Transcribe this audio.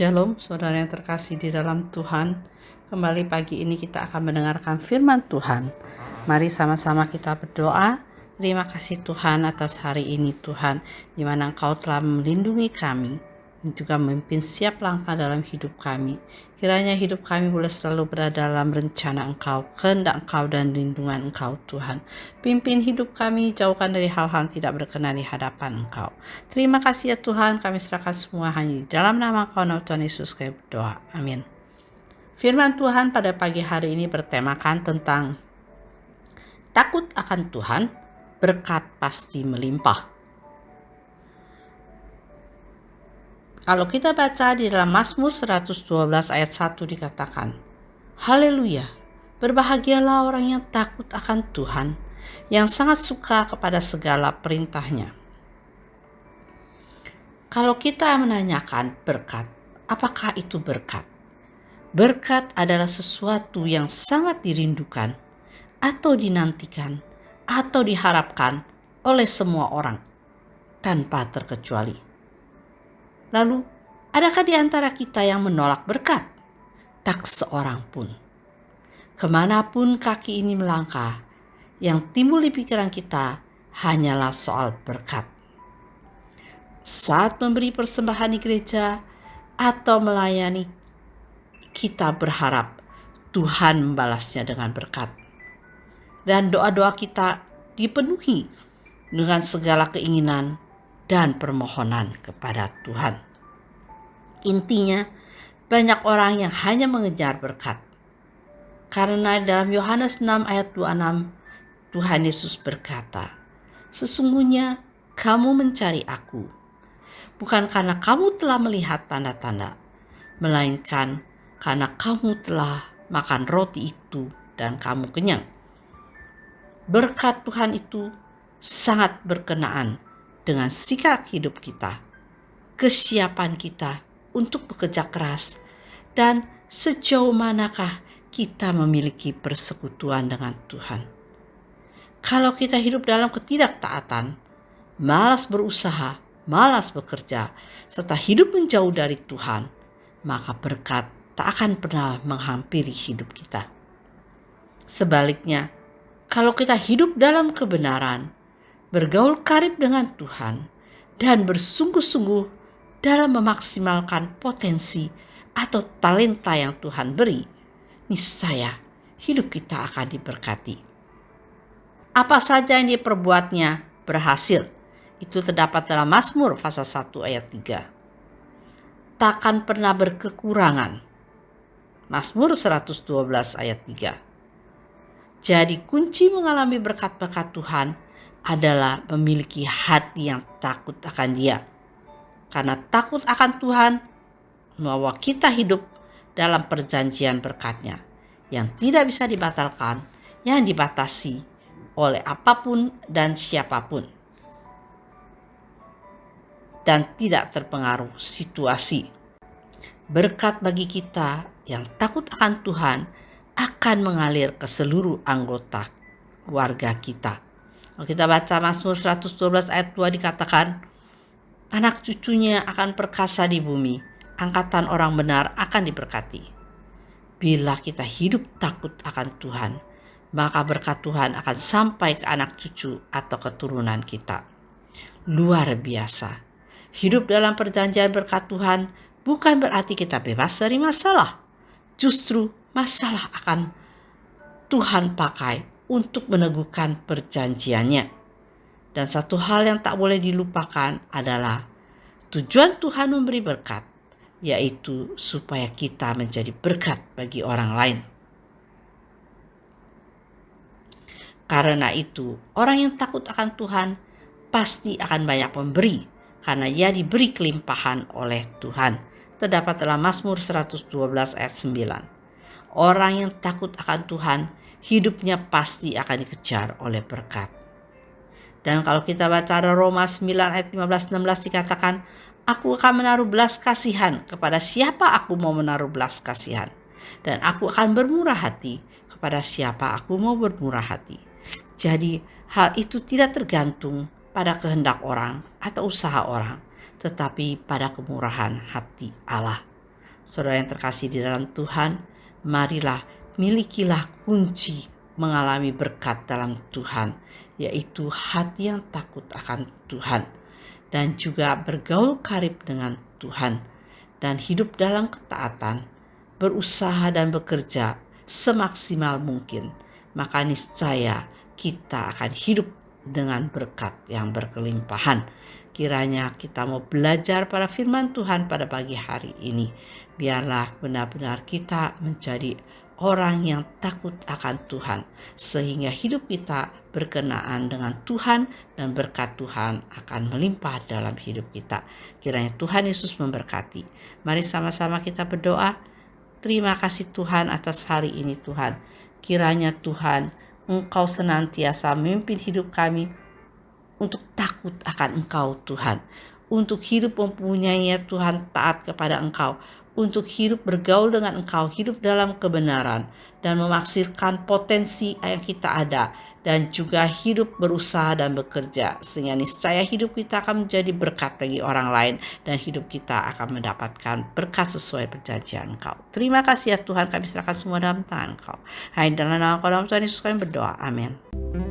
Shalom, saudara yang terkasih di dalam Tuhan. Kembali pagi ini kita akan mendengarkan firman Tuhan. Mari sama-sama kita berdoa. Terima kasih Tuhan atas hari ini Tuhan, di mana Engkau telah melindungi kami dan juga memimpin setiap langkah dalam hidup kami. Kiranya hidup kami boleh selalu berada dalam rencana Engkau, kehendak Engkau dan lindungan Engkau Tuhan. Pimpin hidup kami, jauhkan dari hal-hal yang tidak berkenan di hadapan Engkau. Terima kasih ya Tuhan, kami serahkan semua hanya di dalam nama Engkau, Tuhan Yesus kami berdoa. Amin. Firman Tuhan pada pagi hari ini bertemakan tentang takut akan Tuhan, berkat pasti melimpah. Kalau kita baca di dalam Mazmur 112 ayat 1 dikatakan, Haleluya, berbahagialah orang yang takut akan Tuhan, yang sangat suka kepada segala perintahnya. Kalau kita menanyakan berkat, apakah itu berkat? Berkat adalah sesuatu yang sangat dirindukan atau dinantikan atau diharapkan oleh semua orang tanpa terkecuali. Lalu, adakah di antara kita yang menolak berkat? Tak seorang pun. Kemanapun kaki ini melangkah, yang timbul di pikiran kita hanyalah soal berkat. Saat memberi persembahan di gereja atau melayani, kita berharap Tuhan membalasnya dengan berkat. Dan doa-doa kita dipenuhi dengan segala keinginan dan permohonan kepada Tuhan. Intinya, banyak orang yang hanya mengejar berkat. Karena dalam Yohanes 6 ayat 26, Tuhan Yesus berkata, Sesungguhnya kamu mencari aku, bukan karena kamu telah melihat tanda-tanda, melainkan karena kamu telah makan roti itu dan kamu kenyang. Berkat Tuhan itu sangat berkenaan dengan sikap hidup kita, kesiapan kita untuk bekerja keras, dan sejauh manakah kita memiliki persekutuan dengan Tuhan. Kalau kita hidup dalam ketidaktaatan, malas berusaha, malas bekerja, serta hidup menjauh dari Tuhan, maka berkat tak akan pernah menghampiri hidup kita. Sebaliknya, kalau kita hidup dalam kebenaran, bergaul karib dengan Tuhan, dan bersungguh-sungguh dalam memaksimalkan potensi atau talenta yang Tuhan beri, niscaya hidup kita akan diberkati. Apa saja yang diperbuatnya berhasil. Itu terdapat dalam Mazmur pasal 1 ayat 3. Takkan pernah berkekurangan. Mazmur 112 ayat 3. Jadi kunci mengalami berkat-berkat Tuhan adalah memiliki hati yang takut akan Dia. Karena takut akan Tuhan membawa kita hidup dalam perjanjian berkat-Nya yang tidak bisa dibatalkan, yang dibatasi oleh apapun dan siapapun, dan tidak terpengaruh situasi. Berkat bagi kita yang takut akan Tuhan akan mengalir ke seluruh anggota keluarga kita. Kalau kita baca Mazmur 112 ayat 2 dikatakan, anak cucunya akan perkasa di bumi, angkatan orang benar akan diberkati. Bila kita hidup takut akan Tuhan, maka berkat Tuhan akan sampai ke anak cucu atau keturunan kita. Luar biasa. Hidup dalam perjanjian berkat Tuhan bukan berarti kita bebas dari masalah. Justru masalah akan Tuhan pakai untuk meneguhkan perjanjiannya. Dan satu hal yang tak boleh dilupakan adalah tujuan Tuhan memberi berkat, yaitu supaya kita menjadi berkat bagi orang lain. Karena itu, orang yang takut akan Tuhan pasti akan banyak memberi, karena ia diberi kelimpahan oleh Tuhan. Terdapat dalam Mazmur 112 ayat 9. Orang yang takut akan Tuhan, hidupnya pasti akan dikejar oleh berkat. Dan kalau kita baca Roma 9 ayat 15-16 dikatakan, Aku akan menaruh belas kasihan kepada siapa aku mau menaruh belas kasihan. Dan aku akan bermurah hati kepada siapa aku mau bermurah hati. Jadi hal itu tidak tergantung pada kehendak orang atau usaha orang, tetapi pada kemurahan hati Allah. Saudara yang terkasih di dalam Tuhan, marilah milikilah kunci mengalami berkat dalam Tuhan, yaitu hati yang takut akan Tuhan dan juga bergaul karib dengan Tuhan dan hidup dalam ketaatan, berusaha dan bekerja semaksimal mungkin. Maka niscaya kita akan hidup dengan berkat yang berkelimpahan. Kiranya kita mau belajar pada firman Tuhan pada pagi hari ini. Biarlah benar-benar kita menjadi orang yang takut akan Tuhan, sehingga hidup kita berkenaan dengan Tuhan dan berkat Tuhan akan melimpah dalam hidup kita. Kiranya Tuhan Yesus memberkati. Mari sama-sama kita berdoa. Terima kasih Tuhan atas hari ini Tuhan. Kiranya Tuhan, Engkau senantiasa memimpin hidup kami untuk takut akan Engkau Tuhan. Untuk hidup mempunyai Tuhan taat kepada Engkau. Untuk hidup bergaul dengan Engkau, hidup dalam kebenaran dan memaksimalkan potensi yang kita ada, dan juga hidup berusaha dan bekerja, sehingga niscaya hidup kita akan menjadi berkat bagi orang lain dan hidup kita akan mendapatkan berkat sesuai perjanjian Engkau. Terima kasih ya Tuhan, kami serahkan semua dalam tangan Engkau. Hai, dalam nama Tuhan Yesus kami berdoa. Amin.